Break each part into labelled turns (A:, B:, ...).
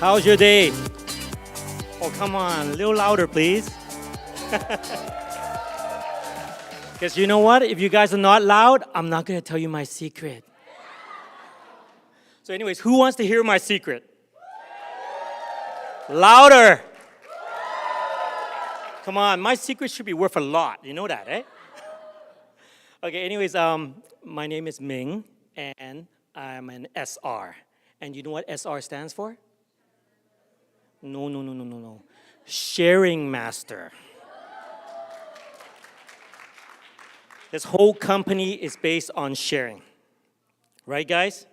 A: How's your day? Oh, come on, a little louder, please. Because you know what? If you guys are not loud, I'm not going to tell you my secret. So anyways, who wants to hear my secret? Louder. Come on, my secret should be worth a lot. You know that, eh? Okay, anyways, my name is Ming, and I'm an SR. And you know what SR stands for? No. Sharing master. This whole company is based on sharing. Right, guys?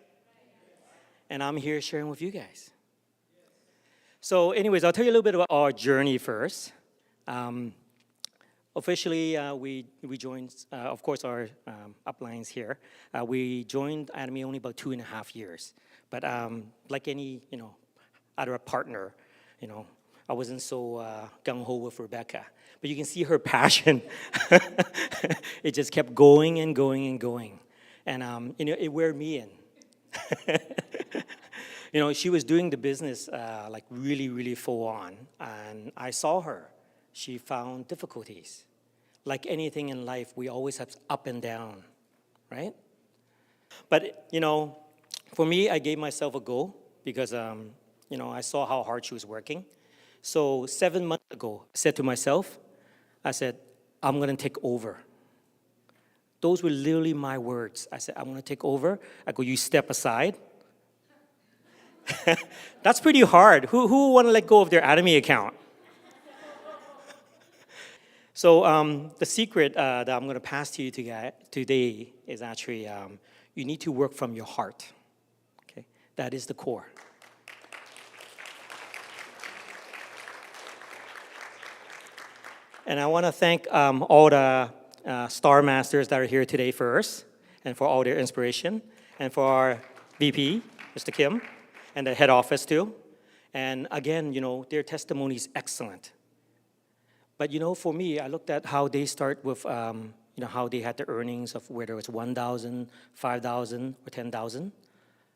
A: And I'm here sharing with you guys. So anyways, I'll tell you a little bit about our journey first. Officially, we joined, of course, our uplines here. We joined Atomy only about 2.5 years. But like any, other partner, I wasn't so gung-ho with Rebecca. But you can see her passion. It just kept going and going and going. And, it wore me in. She was doing the business like really, really full on. And I saw her. She found difficulties. Like anything in life, we always have up and down, right? But, for me, I gave myself a go because, I saw how hard she was working. So 7 months ago, I said to myself, I'm going to take over. Those were literally my words. I said, I'm going to take over. I go, you step aside. That's pretty hard. Who want to let go of their Atomy account? So the secret that I'm going to pass to you today is actually you need to work from your heart. Okay, that is the core. And I want to thank all the Star Masters that are here today first, and for all their inspiration, and for our VP, Mr. Kim, and the head office too. And again, their testimony is excellent. But for me, I looked at how they start with, how they had the earnings of whether it's 1,000, 5,000, or 10,000.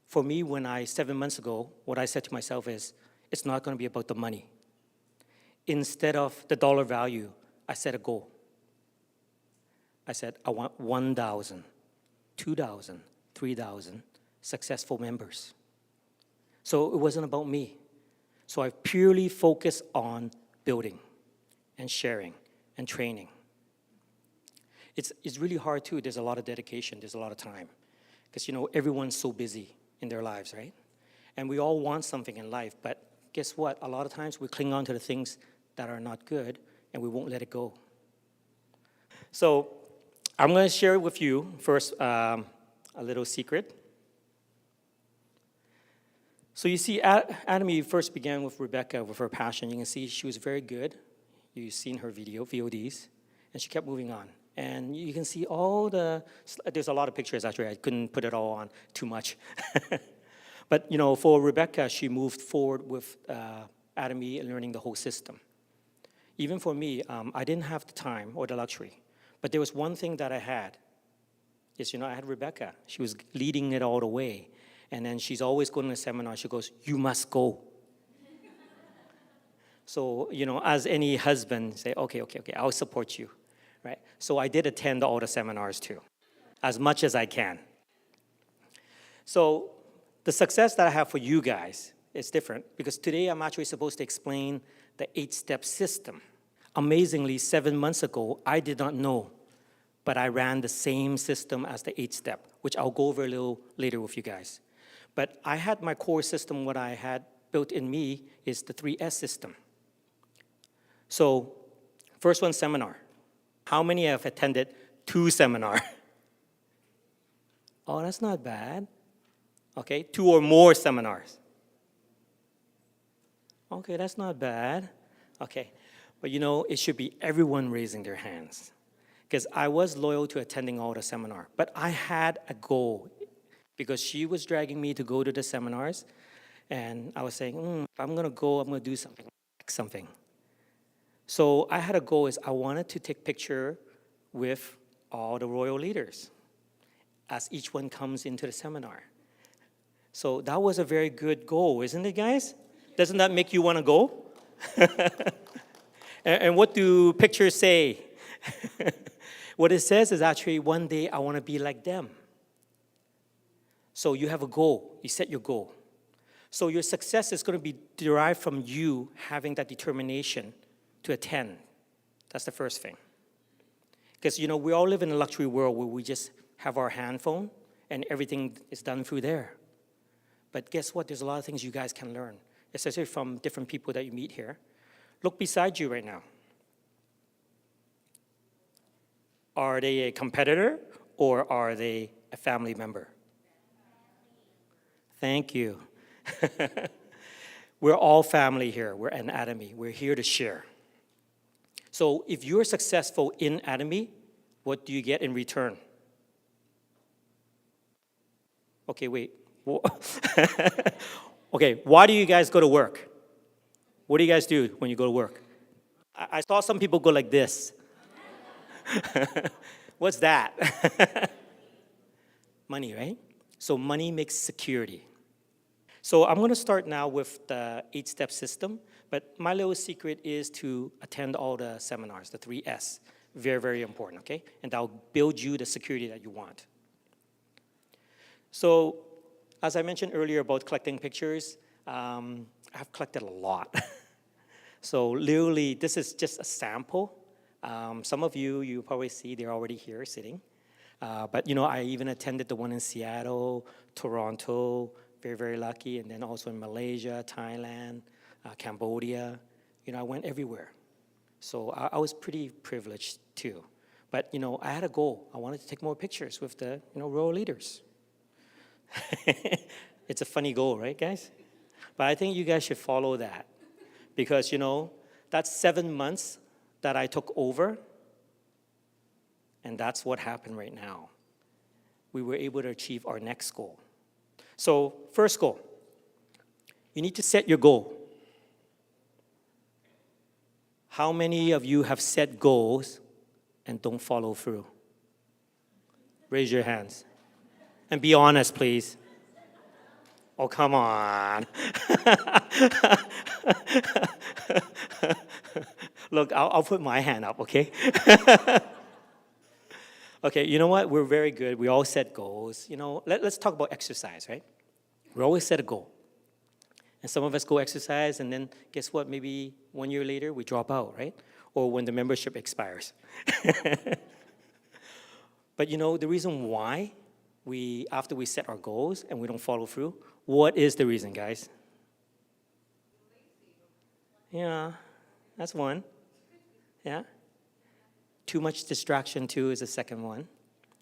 A: For me, 7 months ago, what I said to myself is, it's not going to be about the money. Instead of the dollar value, I set a goal. I said, I want 1,000, 2,000, 3,000 successful members. So it wasn't about me. So I purely focused on building and sharing and training. It's really hard too. There's a lot of dedication. There's a lot of time. Because, everyone's so busy in their lives, right? And we all want something in life. But guess what? A lot of times we cling on to the things that are not good, and we won't let it go. So I'm going to share with you first a little secret. So you see, Atomy first began with Rebecca, with her passion. You can see she was very good. You've seen her VODs, and she kept moving on. And you can see there's a lot of pictures actually. I couldn't put it all on too much. But, for Rebecca, she moved forward with Atomy and learning the whole system. Even for me, I didn't have the time or the luxury. But there was one thing that I had. Is, I had Rebecca. She was leading it all the way. And then she's always going to a seminar. She goes, you must go. So, as any husband, say, okay, I'll support you, right? So I did attend all the seminars too, as much as I can. So the success that I have for you guys is different because today I'm actually supposed to explain the 8-step system. Amazingly, 7 months ago, I did not know, but I ran the same system as the 8-step, which I'll go over a little later with you guys. But I had my core system, what I had built in me is the 3S system. So, first one, seminar. How many have attended 2 seminars? Oh, that's not bad. Okay, 2 or more seminars. Okay, that's not bad. Okay, but it should be everyone raising their hands. Because I was loyal to attending all the seminars, but I had a goal. Because she was dragging me to go to the seminars, and I was saying, if I'm going to go, I'm going to do something. So I had a goal is I wanted to take picture with all the royal leaders as each one comes into the seminar. So that was a very good goal, isn't it, guys? Doesn't that make you want to go? And what do pictures say? What it says is actually, one day I want to be like them. So you have a goal. You set your goal. So your success is going to be derived from you having that determination to attend. That's the first thing. Because, we all live in a luxury world where we just have our handphone and everything is done through there. But guess what? There's a lot of things you guys can learn, especially from different people that you meet here. Look beside you right now. Are they a competitor or are they a family member? Thank you. We're all family here. We're an Atomy. We're here to share. So if you're successful in Atomy, what do you get in return? Okay, wait. Okay, why do you guys go to work? What do you guys do when you go to work? I saw some people go like this. What's that? Money, right? So money makes security. So I'm going to start now with the 8-step system, but my little secret is to attend all the seminars, the 3S. Very, very important, okay? And that'll build you the security that you want. So as I mentioned earlier about collecting pictures, I've collected a lot. So literally, this is just a sample. Some of you probably see they're already here sitting. But I even attended the one in Seattle, Toronto, very, very lucky, and then also in Malaysia, Thailand, Cambodia. I went everywhere. So I was pretty privileged too. But, I had a goal. I wanted to take more pictures with the, royal leaders. It's a funny goal, right, guys? But I think you guys should follow that. Because, that's 7 months that I took over, and that's what happened right now. We were able to achieve our next goal. So, first goal, you need to set your goal. How many of you have set goals and don't follow through? Raise your hands. And be honest, please. Oh, come on. Look, I'll put my hand up, okay? Okay, you know what? We're very good. We all set goals. Let's talk about exercise, right? We always set a goal. And some of us go exercise, and then guess what? Maybe 1 year later, we drop out, right? Or when the membership expires. But the reason why after we set our goals and we don't follow through, what is the reason, guys? Yeah, that's one. Yeah. Too much distraction, too, is the second one,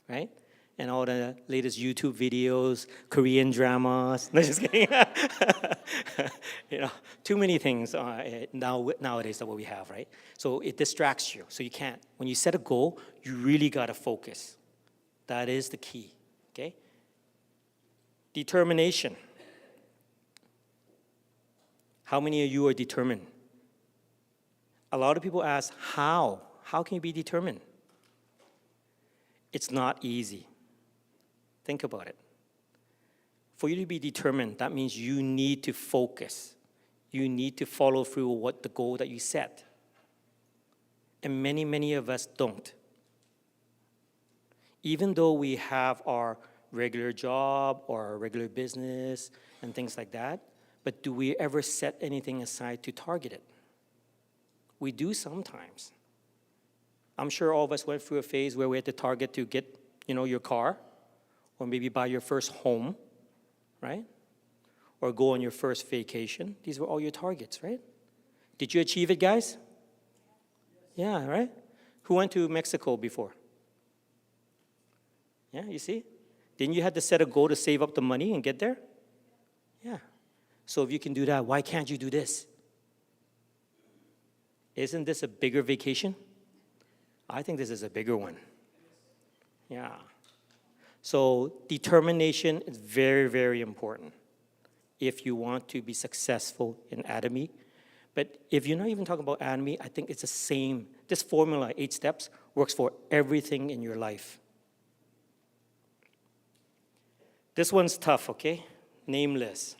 A: right? And all the latest YouTube videos, Korean dramas. No, just kidding. Too many things nowadays that what we have, right? So it distracts you. So you can't. When you set a goal, you really got to focus. That is the key, okay? Determination. How many of you are determined? A lot of people ask, how? How can you be determined? It's not easy. Think about it. For you to be determined, that means you need to focus. You need to follow through what the goal that you set. And many, many of us don't. Even though we have our regular job or our regular business and things like that, but do we ever set anything aside to target it? We do sometimes. I'm sure all of us went through a phase where we had to target to get, your car, or maybe buy your first home, right? Or go on your first vacation. These were all your targets, right? Did you achieve it, guys? Yeah, right? Who went to Mexico before? Yeah, you see? Didn't you have to set a goal to save up the money and get there? Yeah. So if you can do that, why can't you do this? Isn't this a bigger vacation? I think this is a bigger one. Yeah. So determination is very, very important if you want to be successful in Atomy. But if you're not even talking about Atomy, I think it's the same. This formula, 8 steps, works for everything in your life. This one's tough, okay? Nameless.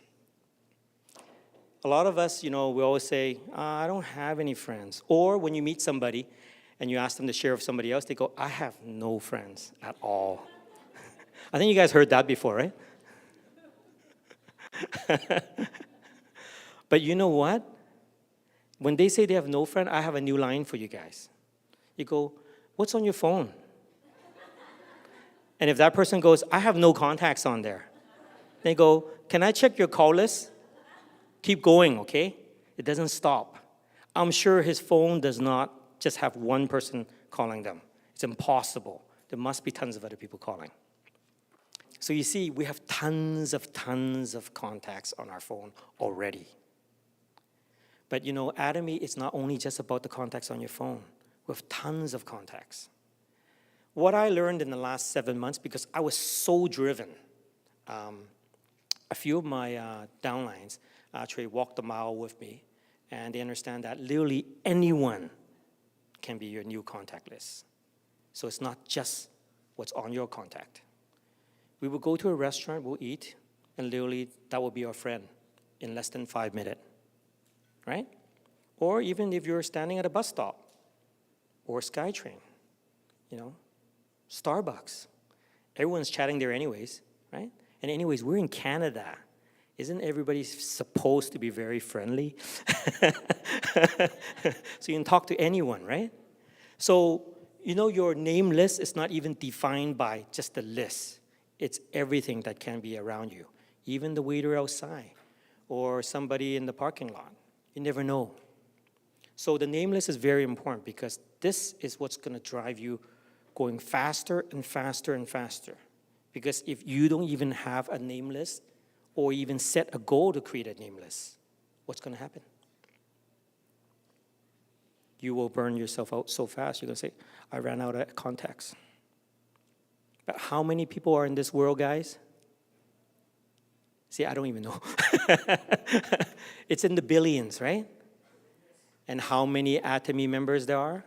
A: a lot of us, we always say, I don't have any friends. Or when you meet somebody and you ask them to share with somebody else, they go, I have no friends at all. I think you guys heard that before, right? But you know what? When they say they have no friend, I have a new line for you guys. You go, what's on your phone? And if that person goes, I have no contacts on there, they go, can I check your call list? Keep going, okay? It doesn't stop. I'm sure his phone does not just have one person calling them. It's impossible. There must be tons of other people calling. So you see, we have tons of contacts on our phone already. But Atomy is not only just about the contacts on your phone. We have tons of contacts. What I learned in the last 7 months, because I was so driven, a few of my downlines actually walked a mile with me, and they understand that literally anyone can be your new contact list. So it's not just what's on your contact. We will go to a restaurant, we'll eat, and literally that will be our friend in less than 5 minutes, right? Or even if you're standing at a bus stop or SkyTrain, Starbucks. Everyone's chatting there anyways, right? And anyways, we're in Canada. Isn't everybody supposed to be very friendly? So you can talk to anyone, right? So, your name list is not even defined by just the list. It's everything that can be around you, even the waiter outside or somebody in the parking lot. You never know. So the name list is very important because this is what's going to drive you going faster and faster and faster. Because if you don't even have a name list or even set a goal to create a name list, what's going to happen? You will burn yourself out so fast, you're going to say, I ran out of contacts. But how many people are in this world, guys? See, I don't even know. It's in the billions, right? And how many Atomy members there are?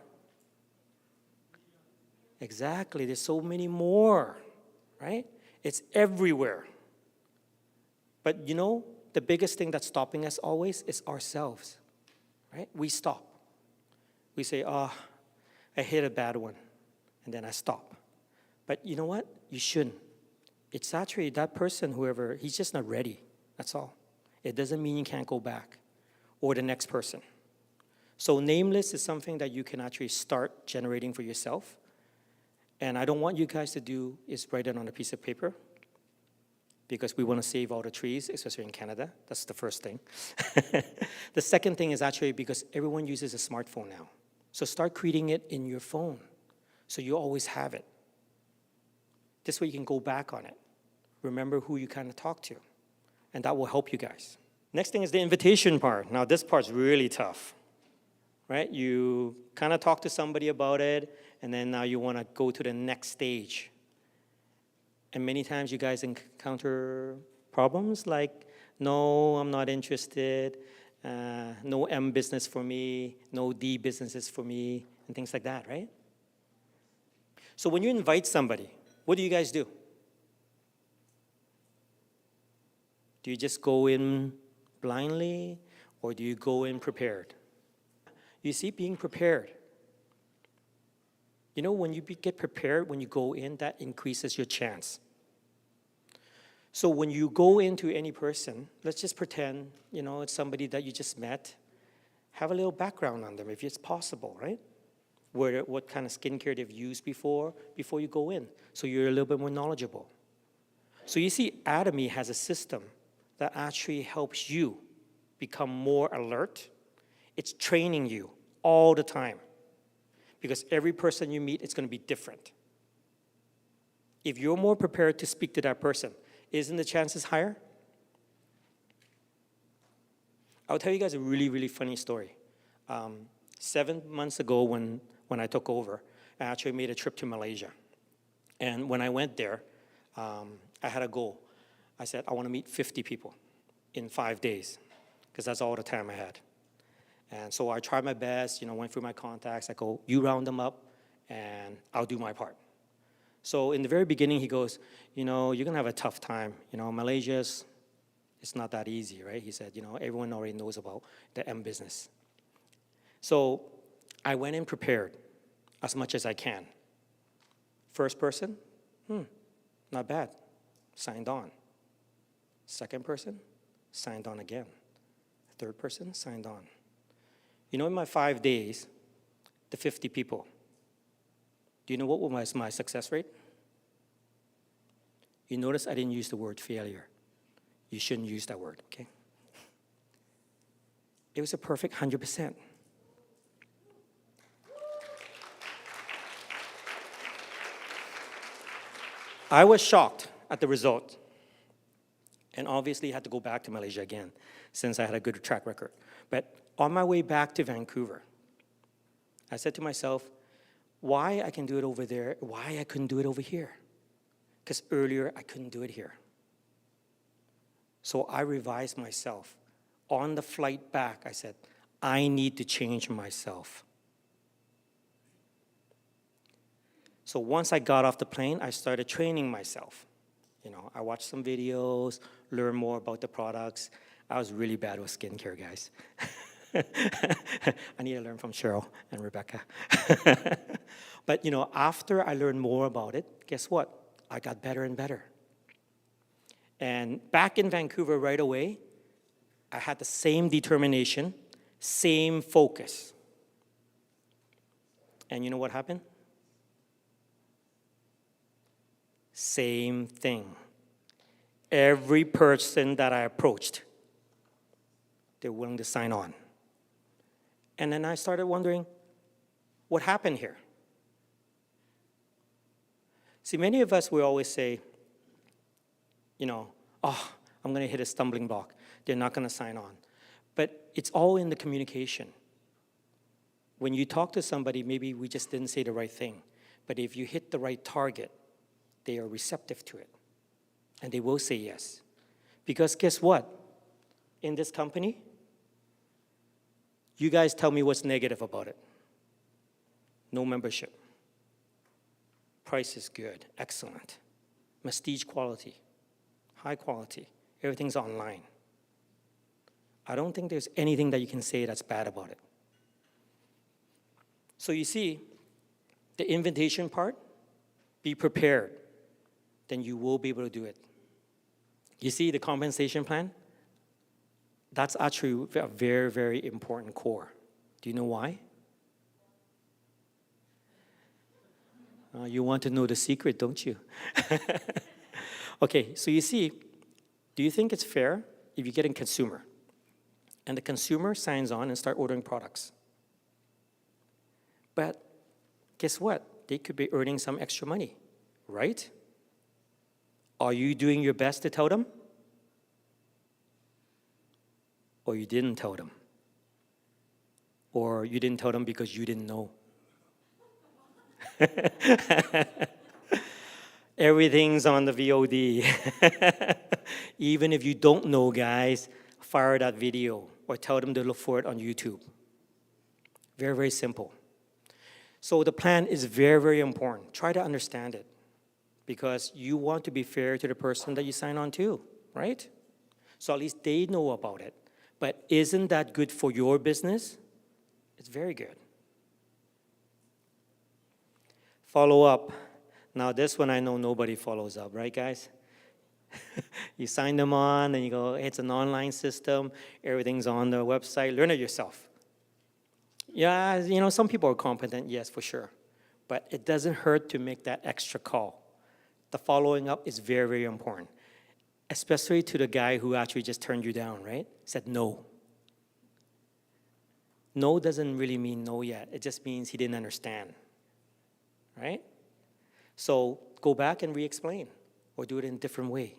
A: Exactly, there's so many more, right? It's everywhere. But the biggest thing that's stopping us always is ourselves, right? We stop. We say, I hit a bad one, and then I stop. But you know what? You shouldn't. It's actually that person, whoever, he's just not ready. That's all. It doesn't mean you can't go back. Or the next person. So name list is something that you can actually start generating for yourself. And I don't want you guys to do is write it on a piece of paper because we want to save all the trees, especially in Canada. That's the first thing. The second thing is actually because everyone uses a smartphone now. So start creating it in your phone so you always have it. This way you can go back on it. Remember who you kind of talk to. And that will help you guys. Next thing is the invitation part. Now this part's really tough, right? You kind of talk to somebody about it, and then now you want to go to the next stage. And many times you guys encounter problems like, no, I'm not interested, no M business for me, no D businesses for me, and things like that, right? So when you invite somebody, what do you guys do? Do you just go in blindly, or do you go in prepared? You see, being prepared. When you get prepared, when you go in, that increases your chance. So when you go into any person, let's just pretend, it's somebody that you just met. Have a little background on them if it's possible, right? What kind of skincare they've used before you go in. So you're a little bit more knowledgeable. So you see, Atomy has a system that actually helps you become more alert. It's training you all the time. Because every person you meet is going to be different. If you're more prepared to speak to that person, isn't the chances higher? I'll tell you guys a really, really funny story. 7 months ago when I took over, I actually made a trip to Malaysia. And when I went there, I had a goal. I said, I want to meet 50 people in 5 days, because that's all the time I had. And so I tried my best, went through my contacts. I go, you round them up, and I'll do my part. So in the very beginning, he goes, you're going to have a tough time. Malaysia's It's not that easy, right? He said, everyone already knows about the M business. So I went in prepared as much as I can. First person, not bad, signed on. Second person, signed on again. Third person, signed on. In my 5 days, the 50 people, do you know what was my success rate? You notice I didn't use the word failure. You shouldn't use that word, okay? It was a perfect 100%. I was shocked at the result. And obviously had to go back to Malaysia again since I had a good track record. But on my way back to Vancouver, I said to myself, why I can do it over there, why I couldn't do it over here? Because earlier I couldn't do it here. So I revised myself. On the flight back, I said, I need to change myself. So once I got off the plane, I started training myself. I watched some videos, learned more about the products. I was really bad with skincare, guys. I need to learn from Cheryl and Rebecca. But, after I learned more about it, guess what? I got better and better. And back in Vancouver right away, I had the same determination, same focus. And you know what happened? Same thing. Every person that I approached, they're willing to sign on. And then I started wondering, what happened here? See, many of us will always say, I'm going to hit a stumbling block. They're not going to sign on. But it's all in the communication. When you talk to somebody, maybe we just didn't say the right thing. But if you hit the right target, they are receptive to it. And they will say yes. Because guess what? In this company, you guys tell me what's negative about it. No membership. Price is good, excellent. Prestige quality, high quality. Everything's online. I don't think there's anything that you can say that's bad about it. So you see, the invitation part, be prepared. Then you will be able to do it. You see the compensation plan? That's actually a very, very important core. Do you know why? You want to know the secret, don't you? Okay, so you see, do you think it's fair if you get a consumer and the consumer signs on and start ordering products? But guess what? They could be earning some extra money, right? Are you doing your best to tell them? Or you didn't tell them? Or you didn't tell them because you didn't know? Everything's on the VOD. Even if you don't know, guys, fire that video or tell them to look for it on YouTube. Very, very simple. So the plan is very, very important. Try to understand it because you want to be fair to the person that you sign on to, right? So at least they know about it. But isn't that good for your business? It's very good. Follow up. Now this one I know nobody follows up, right guys? You sign them on and you go, it's an online system, everything's on the website, learn it yourself. Yeah, some people are competent, yes, for sure. But it doesn't hurt to make that extra call. The following up is very, very important, especially to the guy who actually just turned you down, right? Said no. No doesn't really mean no yet. It just means he didn't understand, right? So go back and re-explain or do it in a different way.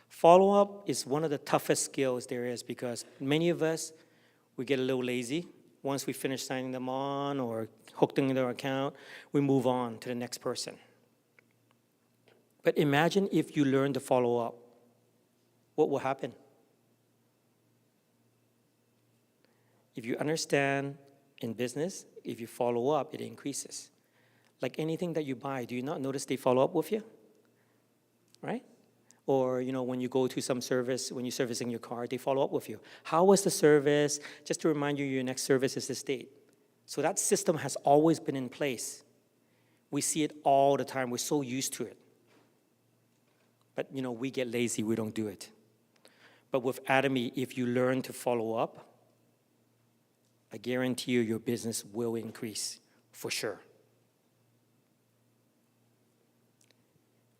A: Follow-up is one of the toughest skills there is because many of us, we get a little lazy. Once we finish signing them on or hooked into their account, we move on to the next person. But imagine if you learn to follow up. What will happen? If you understand in business, if you follow up, it increases. Like anything that you buy, do you not notice they follow up with you? Right? Or, when you go to some service, when you're servicing your car, they follow up with you. How was the service? Just to remind you, your next service is this date. So that system has always been in place. We see it all the time. We're so used to it. But, we get lazy. We don't do it. But with Atomy, if you learn to follow up, I guarantee you your business will increase for sure.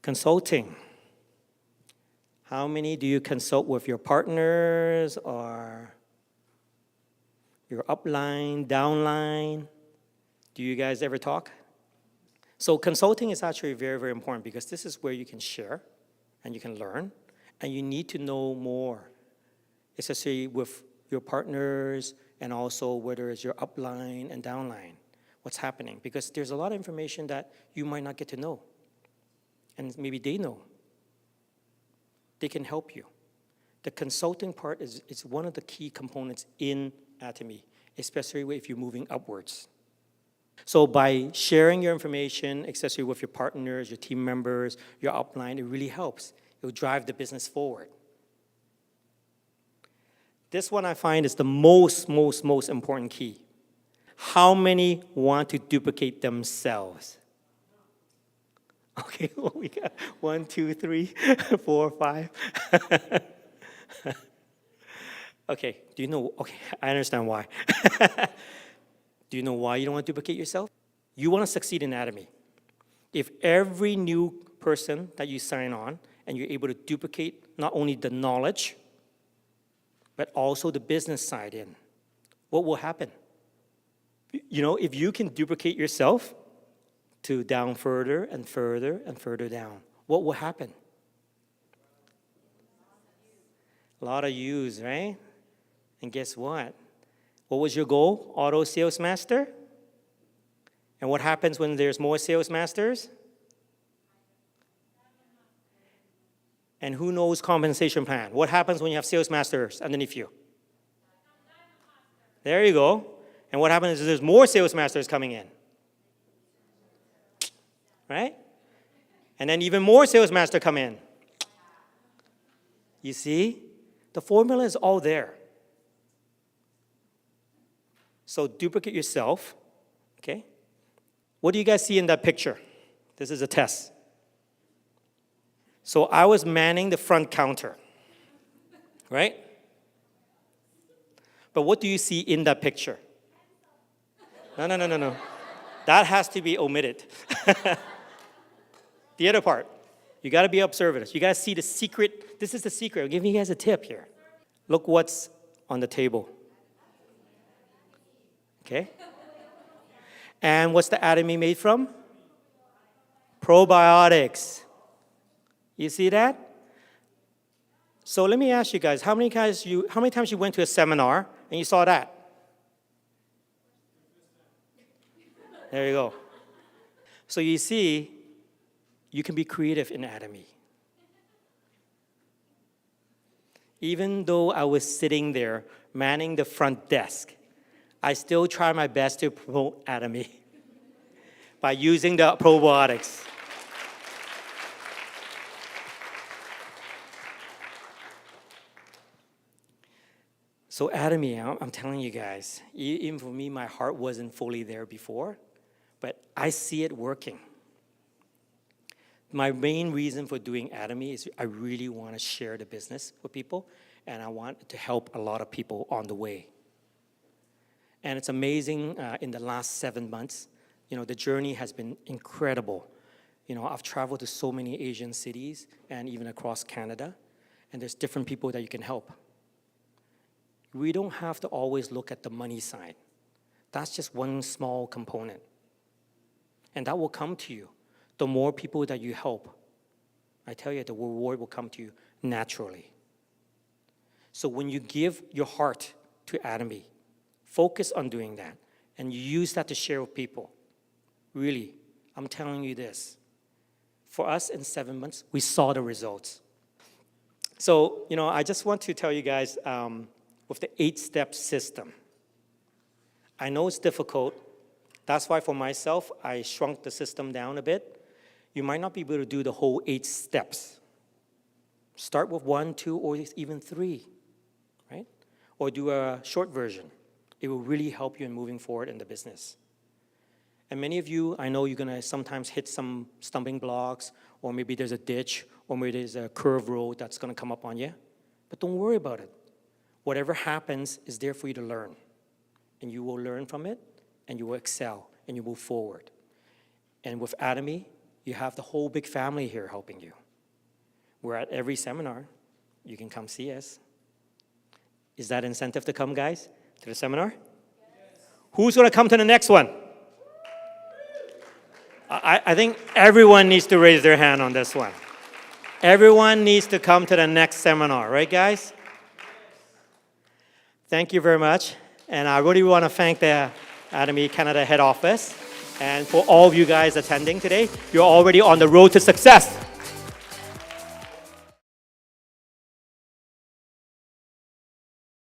A: Consulting. How many do you consult with your partners or your upline, downline? Do you guys ever talk? So consulting is actually very, very important because this is where you can share and you can learn, and you need to know more, especially with your partners and also whether it's your upline and downline, what's happening. Because there's a lot of information that you might not get to know, and maybe they know. They can help you. The consulting part is one of the key components in Atomy, especially if you're moving upwards. So by sharing your information, especially with your partners, your team members, your upline, it really helps. It will drive the business forward. This one I find is the most important key. How many want to duplicate themselves? Okay, well, we got 1, 2, 3, 4, 5. Okay, do you know? Okay, I understand why. Do you know why you don't want to duplicate yourself? You want to succeed in Atomy. If every new person that you sign on and you're able to duplicate not only the knowledge, but also the business side in, what will happen? If you can duplicate yourself to down further and further and further down, what will happen? A lot of use, right? And guess what? What was your goal? Auto sales master? And what happens when there's more sales masters? And who knows compensation plan? What happens when you have sales masters underneath you? There you go. And what happens is there's more sales masters coming in. Right? And then even more sales masters come in. You see? The formula is all there. So duplicate yourself, okay? What do you guys see in that picture? This is a test. So I was manning the front counter, right? But what do you see in that picture? No. That has to be omitted. The other part, you got to be observant. You got to see the secret. This is the secret. I'm giving you guys a tip here. Look what's on the table. Okay? And what's the Atomy made from? Probiotics. You see that? So let me ask you guys, how many times you went to a seminar and you saw that? There you go. So you see, you can be creative in Atomy. Even though I was sitting there manning the front desk, I still try my best to promote Atomy by using the probiotics. So Atomy, I'm telling you guys, even for me, my heart wasn't fully there before, but I see it working. My main reason for doing Atomy is I really want to share the business with people, and I want to help a lot of people on the way. And it's amazing, in the last 7 months, the journey has been incredible. I've traveled to so many Asian cities and even across Canada, and there's different people that you can help. We don't have to always look at the money side. That's just one small component. And that will come to you. The more people that you help, I tell you, the reward will come to you naturally. So when you give your heart to Atomy, focus on doing that, and you use that to share with people. Really, I'm telling you this. For us, in 7 months, we saw the results. So, I just want to tell you guys, with the 8-step system, I know it's difficult. That's why for myself, I shrunk the system down a bit. You might not be able to do the whole 8 steps. Start with 1, 2, or even 3, right? Or do a short version. It will really help you in moving forward in the business. And many of you, I know you're gonna sometimes hit some stumbling blocks, or maybe there's a ditch, or maybe there's a curved road that's gonna come up on you. But don't worry about it. Whatever happens is there for you to learn. And you will learn from it, and you will excel, and you move forward. And with Atomy, you have the whole big family here helping you. We're at every seminar. You can come see us. Is that incentive to come, guys, to the seminar? Yes. Who's going to come to the next one? I think everyone needs to raise their hand on this one. Everyone needs to come to the next seminar, right, guys? Thank you very much. And I really want to thank the Atomy Canada head office. And for all of you guys attending today, you're already on the road to success.